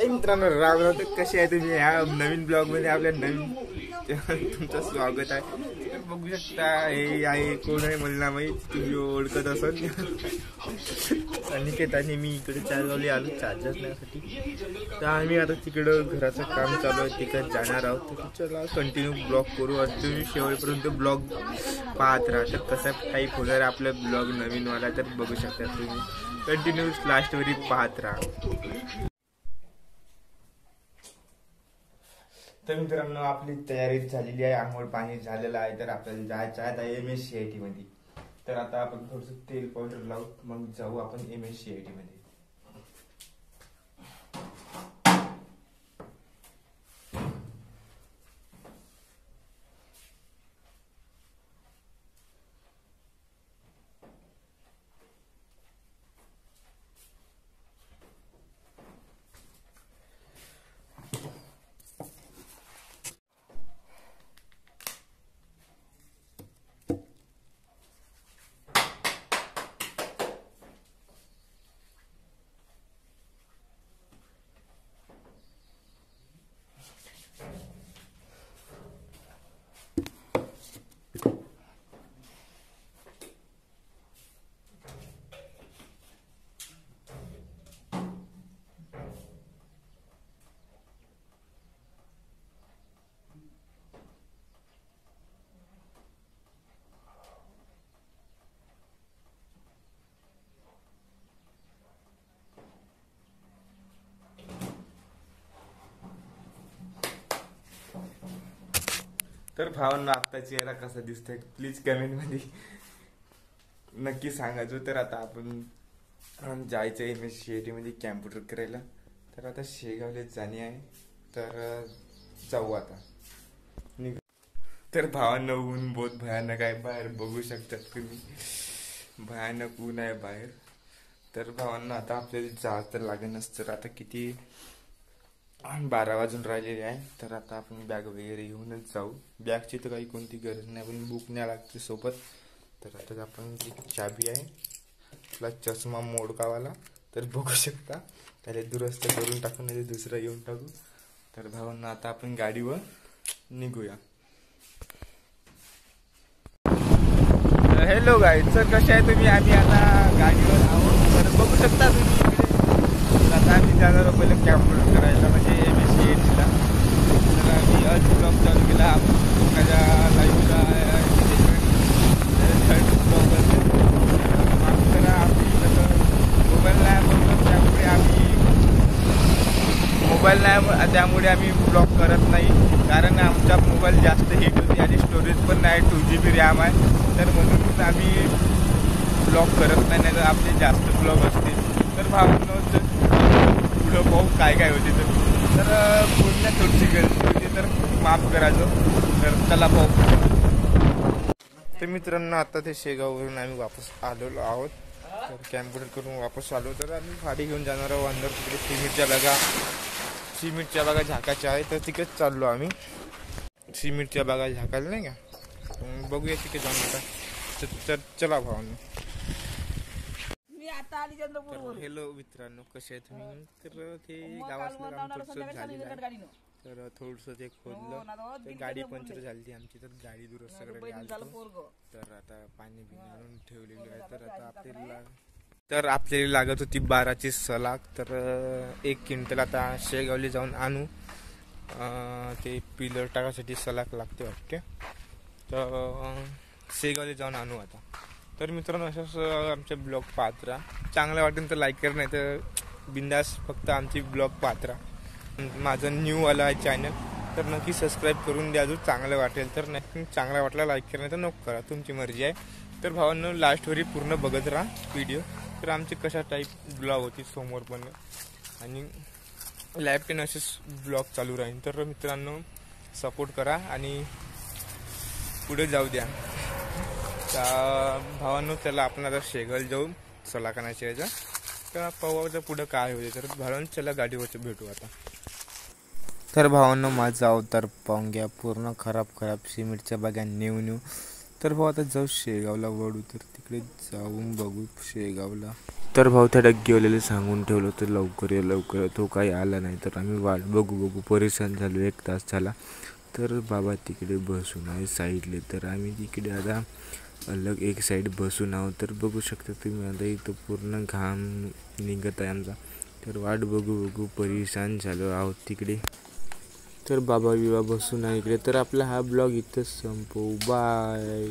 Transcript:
मित्रांनो राम राम. कसे आहे तुम्ही? ह्या नवीन ब्लॉग मध्ये आपल्या नवीन तुमचं स्वागत आहे. तर बघू शकता हे आहे कोण आहे मला माहित, तुम्ही ओळखत असाल. अनिकेत आणि मी इकडे चारगावली आलो चार्जर नेण्यासाठी. तर आम्ही आता तिकडं घराचं काम चालू आहे, तिकडे जाणार आहोत. तर चला कंटिन्यू ब्लॉग करू आणि तुम्ही शेवटपर्यंत ब्लॉग पाहत राहा. तर कसा टाईप होणार आपला ब्लॉग नवीनवाला तर बघू शकता तुम्ही. कंटिन्यू लास्टवरी पाहत राहा. तर मित्रांनो आपली तयारी झालेली आहे, आंघोळ पाणी झालेलं आहे. तर आपल्याला जायचं आहे आता MSCIT मध्ये. तर आता आपण थोडंसं तेल पावडर लावू, मग जाऊ आपण MSCIT मध्ये. तर भावांना आत्ता चेहरा कसा दिसतोय प्लीज कमेंट मध्ये नक्की सांगायचो. तर आता आपण जायचं MSCIT मध्ये कॅम्प्युटर करायला. तर आता शेगावला जाणे आहे, तर जाऊ आता. तर भावांना ऊन बहुत भयानक आहे, बाहेर बघू शकतात तुम्ही, भयानक ऊन आहे बाहेर. तर भावांना आता आपल्याला जावं तर लागेलच. तर आता किती 12 वाजून राहिलेले आहे. तर आता आपण बॅग वगैरे घेऊनच जाऊ. बॅगची तर काही कोणती गरज नाही, आपण बुक न्याय लागते सोबत. तर आता आपण एक चाबी आहे, आपला चष्मा मोडकावाला. तर बघू शकता त्याला दुरुस्त करून टाकून नाही दुसरं घेऊन टाकू. तर भावांना आता आपण गाडीवर निघूया. हॅलो गाईज, तर कसे आहे तुम्ही? आम्ही आता गाडीवर आहोत. तर बघू शकता तुम्ही इकडे आता आम्ही जाणार आहोत पहिलं कॅम्प्युटर करायला, म्हणजे MSCIT ला. तर आम्ही आज ब्लॉग चालू केला माझ्या लाईफचा थर्ड ब्लॉग असेल. तर आम्ही कसं मोबाईल नाही बोलतो, त्यामुळे आम्ही ब्लॉग करत नाही. कारण आमचा मोबाईल जास्त हीट होती आणि स्टोरेज पण नाही, 2 GB रॅम आहे. तर म्हणून आम्ही ब्लॉग करत नाही, तर आपले जास्त ब्लॉग असतील. तर भावनो पुढं पाहू काय काय होते. तर पूर्ण थोडीशी गलती होती, तर माफ करायचो. तर चला पाहू. तर मित्रांनो आता ते शेगाववरून आम्ही वापस आलेलो आहोत. तर कॅम्प्युटर करून वापस आलो. तर आम्ही गाडी घेऊन जाणार आहोत अंदर. तिकडे सिमेंटच्या बागा झाकायच्या आहे, तर तिकडेच चाललो आम्ही. सिमेंटच्या बागा झाकायला नाही का, बघूया तिकडे जाऊन आता. चला भावांनो. हॅलो मित्रांनो, कसे आहे तुम्ही? तर ते गावातलं काम थोडंसं झालेलं आहे. तर थोडंसं ते खोदलं, तर गाडी पंक्चर झाली आमची. तर गाडी दुरुस्त करायला आलो. तर आता पाणी बिणी आणून ठेवलेली आहे. तर आपल्याला लागत होती 12ची सलाख. तर 1 क्विंटल आता शेगावली जाऊन आणू. ते पिलर टाकासाठी सलाख लागते वाटते. तर शेगावली जाऊन आणू आता. तर मित्रांनो असंच आमचे ब्लॉग पाहत राहा. चांगलं वाटेल तर लाईक कर, नाही तर बिंदास फक्त आमची ब्लॉग पाहत राहा. माझं न्यू आलं आहे चॅनल, तर नक्की सबस्क्राईब करून द्या. जो चांगलं वाटेल तर नक्की, चांगला वाटला लाईक करा, नाही तर नको करा, तुमची मर्जी आहे. तर भावांनो लास्टवरी पूर्ण बघत राहा व्हिडिओ. तर आमचे कशा टाईप ब्लॉग होती समोर पण, आणि लाईव्ह पण असेच ब्लॉग चालू राहील. तर मित्रांनो सपोर्ट करा आणि पुढे जाऊ द्या. भावांनो चला आपण आता शेगावला जाऊ सलाखानाच्या याचा. तर पाहूचं पुढं काय होते. तर भावांनो चला गाडीवरचं भेटू आता. तर भावांनो माझा अवतार पाहून घ्या, पूर्ण खराब सिमेंटच्या बागा न्यू तर भाऊ आता जाऊ शेगावला वळू, तर तिकडे जाऊन बघू शेगावला. तर भाऊ त्या डग्गीवाल्याला सांगून ठेवलं तर लवकर ये लवकर, तो काही आला नाही. तर आम्ही वाट बघू परेशान झालो, 1 तास झाला. तर बाबा तिकडे बसून आहे साईडले, तर आम्ही तिकडे आता अलग एक साईड बसून आहोत. तर बघू शकता तुम्ही आता इथं पूर्ण घाम निघत आहे आमचा. तर वाट बघू परेशान झालो आहोत तिकडे. तर बाबा बसून आहे इकडे. तर आपला हा ब्लॉग इथंच संपवू. बाय.